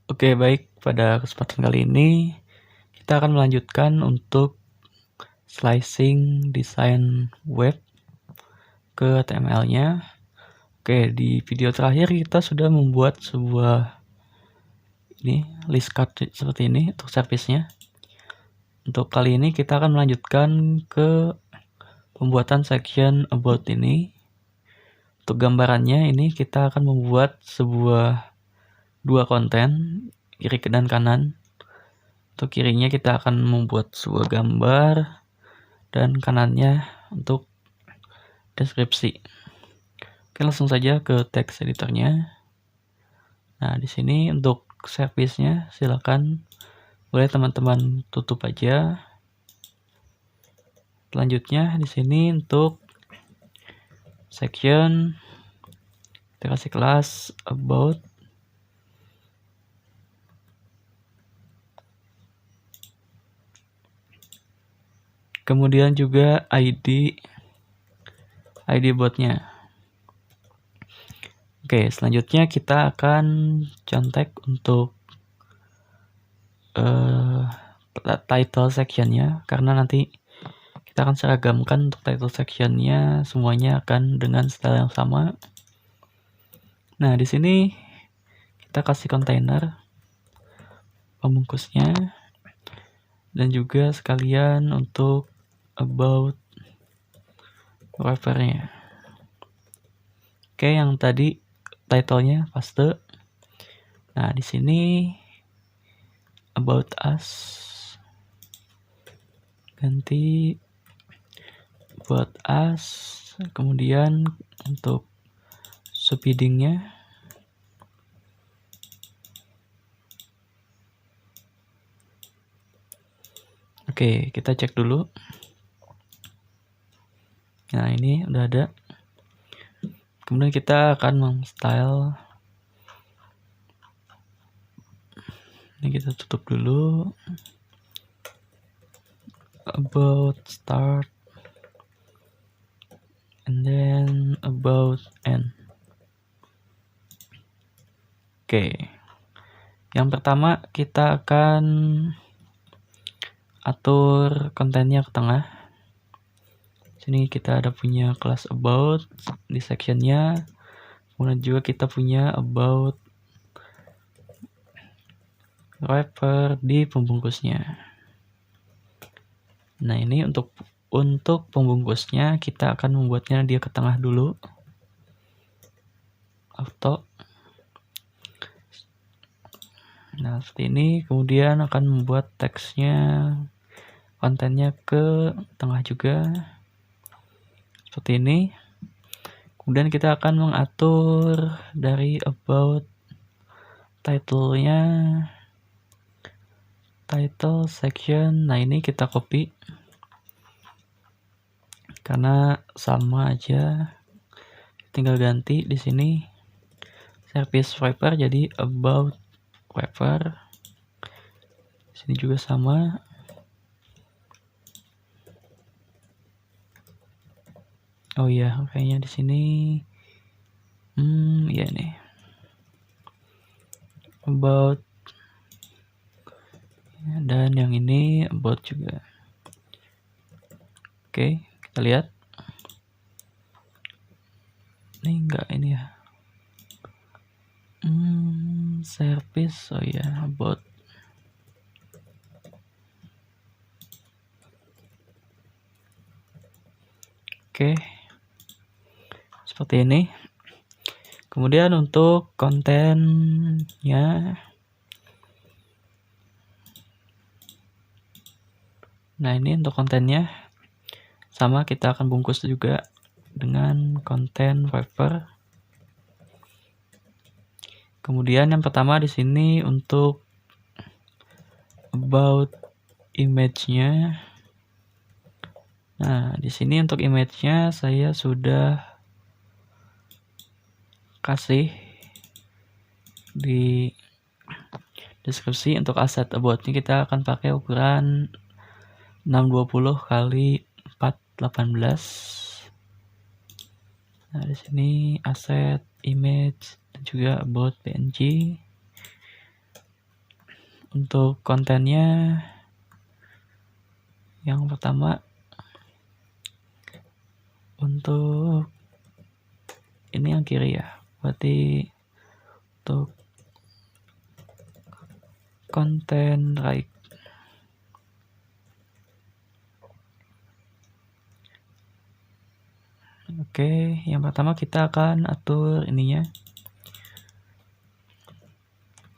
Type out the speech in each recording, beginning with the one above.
Oke, baik. Pada kesempatan kali ini kita akan melanjutkan untuk slicing desain web ke HTML-nya. Oke, di video terakhir kita sudah membuat sebuah list card seperti ini untuk service-nya. Untuk kali ini kita akan melanjutkan ke pembuatan section about ini. Untuk gambarannya ini kita akan membuat dua konten, kiri dan kanan. Untuk kirinya kita akan membuat sebuah gambar dan kanannya untuk deskripsi. Oke, langsung saja ke text editornya. Nah, di sini untuk service-nya silakan boleh teman-teman tutup aja. Selanjutnya di sini untuk section kita kasih kelas about. Kemudian juga ID botnya. Oke, selanjutnya kita akan contek untuk title sectionnya, karena nanti kita akan seragamkan untuk title sectionnya, semuanya akan dengan style yang sama. Nah, di sini kita kasih kontainer pembungkusnya dan juga sekalian untuk about refernya. Oke, yang tadi title-nya paste. Nah, di sini about us ganti about us. Kemudian untuk subheading-nya oke, kita cek dulu. Nah, ini udah ada. Kemudian kita akan meng-style. Ini kita tutup dulu. About start and then about end. Oke. Yang pertama kita akan atur kontennya ke tengah. Sini kita ada punya kelas about di sectionnya. Kemudian juga kita punya about wrapper di pembungkusnya. Nah, ini untuk pembungkusnya kita akan membuatnya dia ke tengah dulu. Auto. Nah, seperti ini. Kemudian akan membuat teksnya, kontennya ke tengah juga. Seperti ini. Kemudian kita akan mengatur dari about title-nya, title section. Nah, ini kita copy karena sama aja, tinggal ganti di sini service wrapper jadi about wrapper. Sini juga sama. Oh iya, kayaknya di sini ya nih about, dan yang ini about juga. Oke, kita lihat. Ini enggak ini ya. Service, oh ya, about. Oke, seperti ini. Kemudian untuk kontennya, nah ini untuk kontennya sama, kita akan bungkus juga dengan konten wrapper. Kemudian yang pertama di sini untuk about image-nya. Nah, di sini untuk image-nya saya sudah kasih di deskripsi. Untuk aset about-nya kita akan pakai ukuran 620 kali 418. Nah, di sini aset image dan juga about png. Untuk kontennya, yang pertama untuk ini yang kiri ya, berarti untuk konten right. Oke, yang pertama kita akan atur ininya.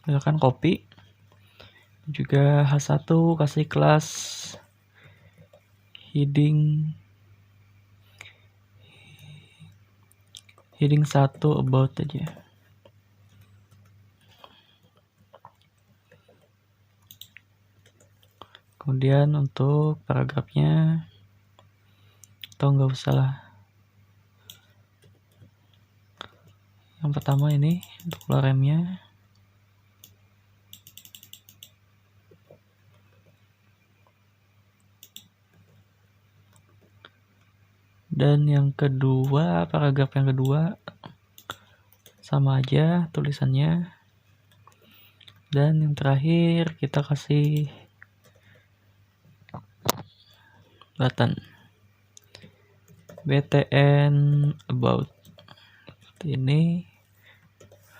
Misalkan copy. Juga H1 kasih kelas heading 1 about aja. Kemudian untuk paragrafnya atau nggak usah lah. Yang pertama ini untuk loremnya. Dan yang kedua, paragraf yang kedua sama aja tulisannya. Dan yang terakhir kita kasih button btn about. Seperti ini.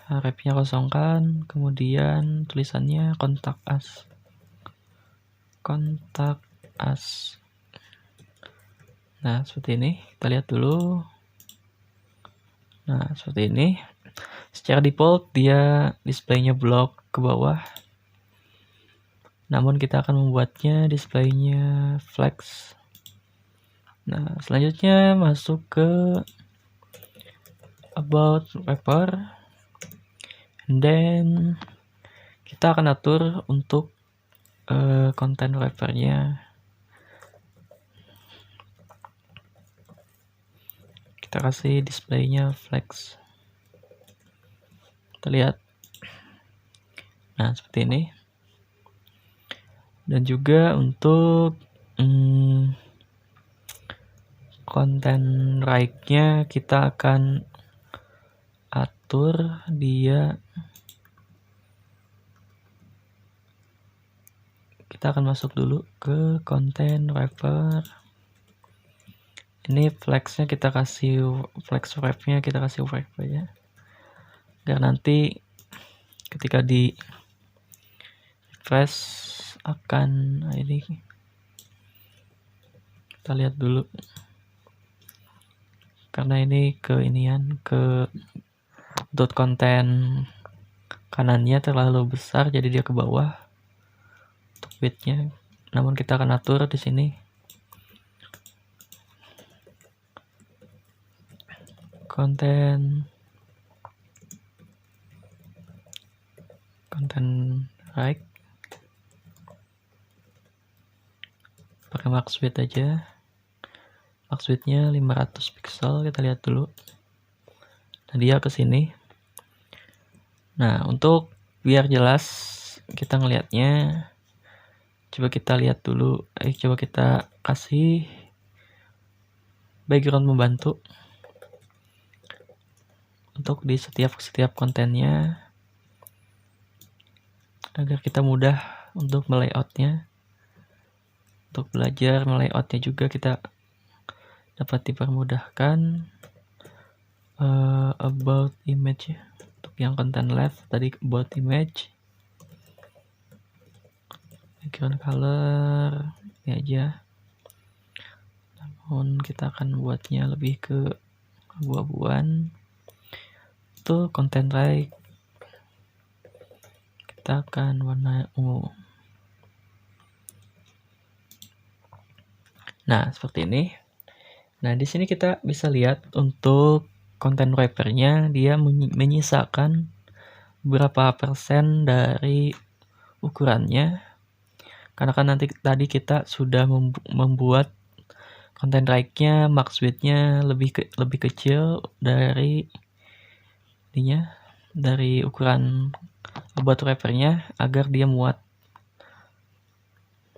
Refnya kosongkan, kemudian tulisannya kontak us. Nah, seperti ini. Kita lihat dulu. Nah, seperti ini. Secara default dia displaynya blok ke bawah. Namun kita akan membuatnya displaynya flex. Nah, selanjutnya masuk ke about wrapper. And then kita akan atur untuk konten wrappernya. Kita kasih displaynya flex. Kita lihat. Nah, seperti ini. Dan juga untuk konten right-nya kita akan atur dia. Kita akan masuk dulu ke konten wrapper. Ini flexnya kita kasih flex wrapnya kita kasih wrap ya. Biar nanti ketika di refresh akan ini. Kita lihat dulu. Karena ini ke dot konten kanannya terlalu besar jadi dia ke bawah untuk widthnya. Namun kita akan atur di sini konten right pakai max width aja. Max width-nya 500 pixel. Kita lihat dulu. Nah, dia ke sini. Nah, untuk biar jelas kita ngelihatnya, coba kita lihat dulu. Coba kita kasih background membantu untuk di setiap kontennya agar kita mudah untuk melayoutnya. Untuk belajar melayoutnya juga kita dapat dipermudahkan. About image ya. Untuk yang konten left tadi about image. Background color ini aja. Namun kita akan buatnya lebih ke abu-abuan. Itu konten right. Kita akan warna ungu. Nah, seperti ini. Nah, di sini kita bisa lihat untuk konten wrapper-nya dia menyisakan berapa persen dari ukurannya. Karena kan nanti tadi kita sudah membuat konten right-nya, max width-nya lebih kecil dari ukuran about wrapper-nya agar dia muat,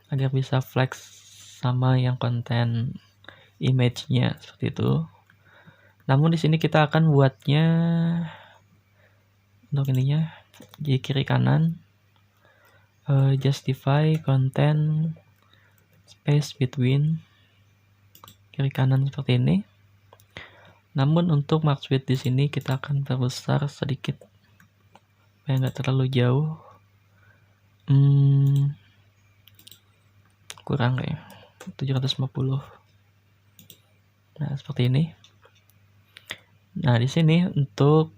agar bisa flex sama yang konten image-nya seperti itu. Namun di sini kita akan buatnya untuk ininya di kiri kanan justify content space between, kiri kanan seperti ini. Namun untuk max width di sini kita akan perbesar sedikit supaya nggak terlalu jauh. Kurang ya, 750. Nah, seperti ini. Nah, di sini untuk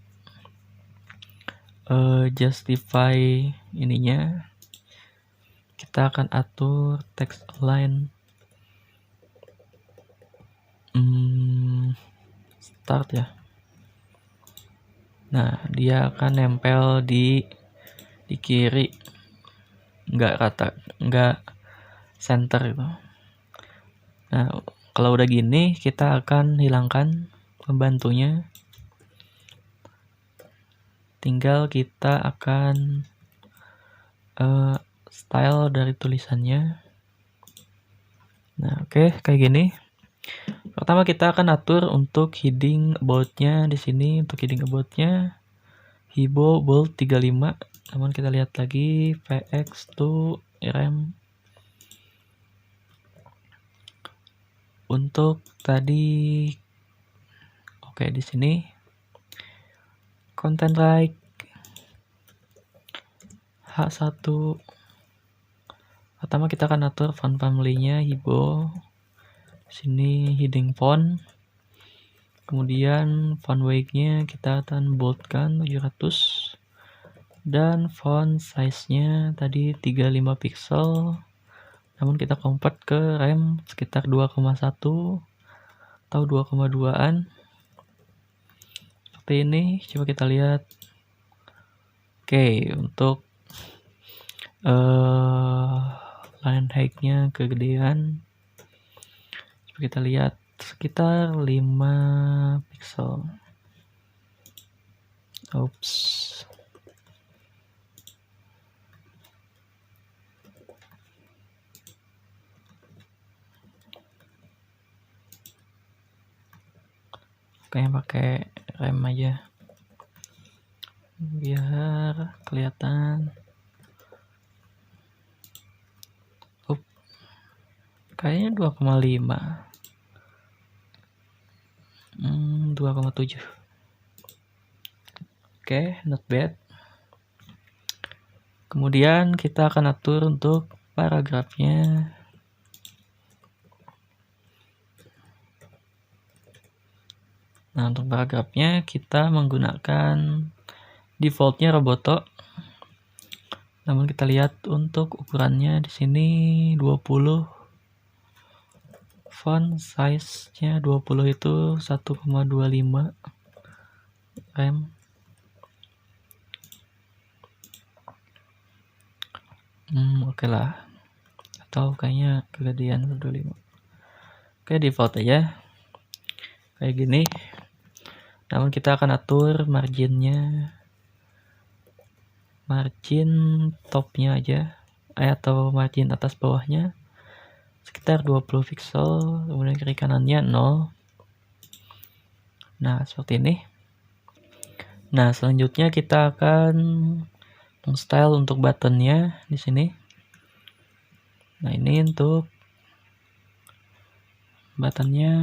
justify ininya kita akan atur text align start ya. Nah, dia akan nempel di kiri, nggak rata, nggak center gitu. Nah, kalau udah gini kita akan hilangkan pembantunya. Tinggal kita akan style dari tulisannya. Nah, oke, kayak gini. Pertama kita akan atur untuk heading about-nya di sini. Untuk heading about-nya Hibo bold 35. Namun kita lihat lagi VX to rem. Untuk tadi oke, di sini content right H1. Pertama kita akan atur font family-nya Hibo. Sini heading font. Kemudian font weight-nya kita akan boldkan 700. Dan font size-nya tadi 35 pixel. Namun kita convert ke rem sekitar 2,1 atau 2,2an. Seperti ini, coba kita lihat. Oke, untuk line height-nya kegedean. Coba kita lihat sekitar 5 pixel. Oops. Kayaknya pakai rem aja biar kelihatan. Kayaknya 2,5. 2,7. Oke, not bad. Kemudian kita akan atur untuk paragrafnya. Nah, untuk paragrafnya kita menggunakan defaultnya Roboto. Namun kita lihat untuk ukurannya di sini 20. Font size-nya 20 itu 1,25 rem. Oke lah. Atau kayaknya kegedean 125. Oke, default aja. Kayak gini. Namun kita akan atur marginnya. Margin topnya aja. Atau margin atas bawahnya. Sekitar 20 pixel. Kemudian kiri kanannya 0. Nah, seperti ini. Nah, selanjutnya kita akan style untuk buttonnya di sini. Nah, ini untuk buttonnya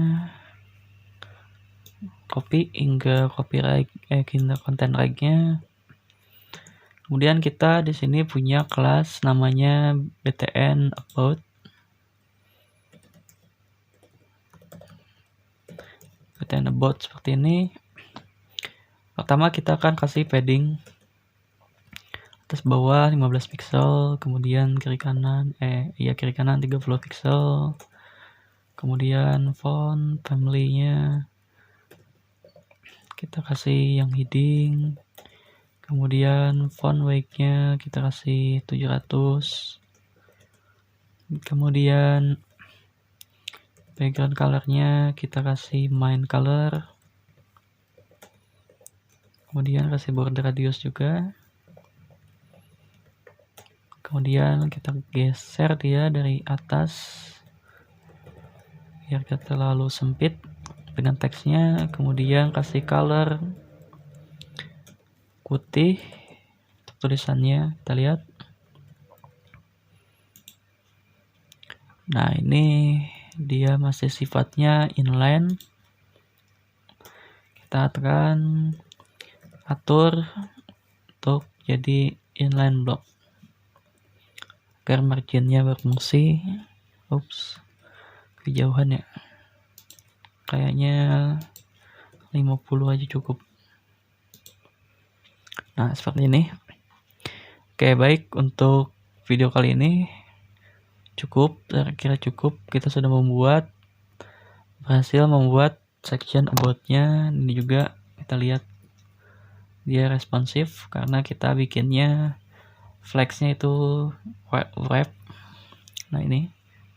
copy hingga copyright hingga content right-nya. Kemudian kita di sini punya kelas namanya btn about. Btn about seperti ini. Pertama kita akan kasih padding atas bawah 15 pixel, kemudian kiri kanan kiri kanan 30 pixel. Kemudian font family-nya kita kasih yang heading. Kemudian font weight-nya kita kasih 700. Kemudian background color-nya kita kasih main color. Kemudian kasih border radius juga. Kemudian kita geser dia dari atas biar gak terlalu sempit dengan teksnya. Kemudian kasih color putih untuk tulisannya, kita lihat. Nah, ini dia masih sifatnya inline. Kita akan atur untuk jadi inline block agar marginnya berfungsi. Ups, kejauhan ya, kayaknya 50 aja cukup. Nah, seperti ini. Oke, baik, untuk video kali ini cukup, saya kira cukup. Kita sudah berhasil membuat section about-nya. Ini juga kita lihat dia responsif karena kita bikinnya flags-nya itu web. Nah, ini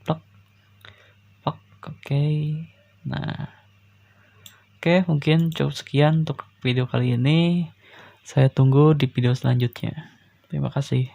plug. Oke. Nah, oke, mungkin cukup sekian untuk video kali ini. Saya tunggu di video selanjutnya. Terima kasih.